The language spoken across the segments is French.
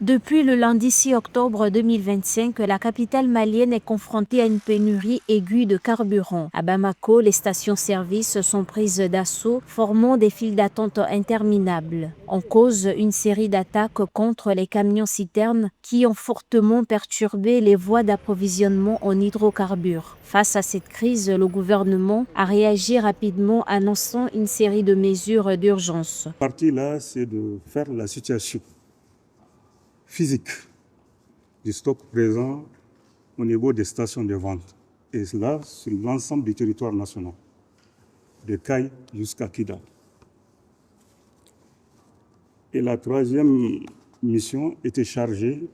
Depuis le lundi 6 octobre 2025, la capitale malienne est confrontée à une pénurie aiguë de carburant. À Bamako, les stations-service sont prises d'assaut, formant des files d'attente interminables. En cause, une série d'attaques contre les camions-citernes qui ont fortement perturbé les voies d'approvisionnement en hydrocarbures. Face à cette crise, le gouvernement a réagi rapidement, annonçant une série de mesures d'urgence. La partie là, c'est de faire la situation physique du stock présent au niveau des stations de vente. Et cela sur l'ensemble du territoire national, de Caille jusqu'à Kidal. Et la troisième mission était chargée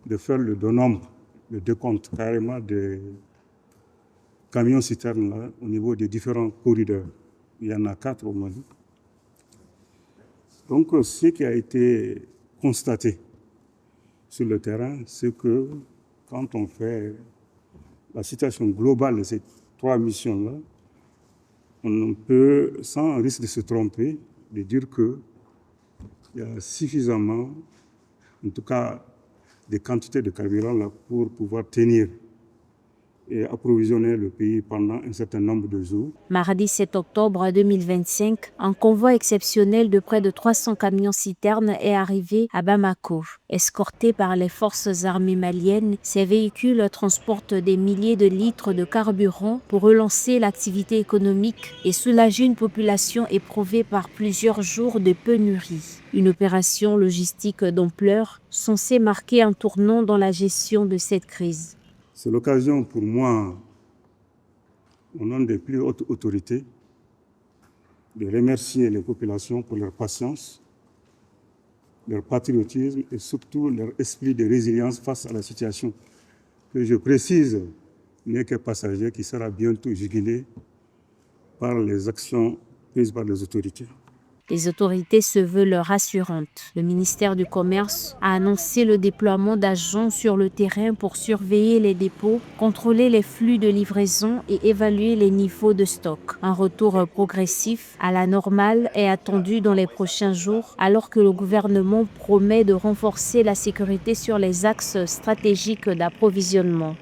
de faire le dénombre, le décompte carrément des camions-citernes là, au niveau des différents corridors. Il y en a 4 au Mali. Donc, ce qui a été constaté sur le terrain, c'est que quand on fait la situation globale de ces 3 missions-là, on peut, sans risque de se tromper, de dire qu'il y a suffisamment, en tout cas, des quantités de carburant là pour pouvoir tenir et approvisionner le pays pendant un certain nombre de jours. Mardi 7 octobre 2025, un convoi exceptionnel de près de 300 camions-citernes est arrivé à Bamako. Escortés par les forces armées maliennes, ces véhicules transportent des milliers de litres de carburant pour relancer l'activité économique et soulager une population éprouvée par plusieurs jours de pénurie. Une opération logistique d'ampleur censée marquer un tournant dans la gestion de cette crise. C'est l'occasion pour moi, au nom des plus hautes autorités, de remercier les populations pour leur patience, leur patriotisme et surtout leur esprit de résilience face à la situation que je précise n'est que passager, qui sera bientôt jugulé par les actions prises par les autorités. Les autorités se veulent rassurantes. Le ministère du Commerce a annoncé le déploiement d'agents sur le terrain pour surveiller les dépôts, contrôler les flux de livraison et évaluer les niveaux de stock. Un retour progressif à la normale est attendu dans les prochains jours, alors que le gouvernement promet de renforcer la sécurité sur les axes stratégiques d'approvisionnement.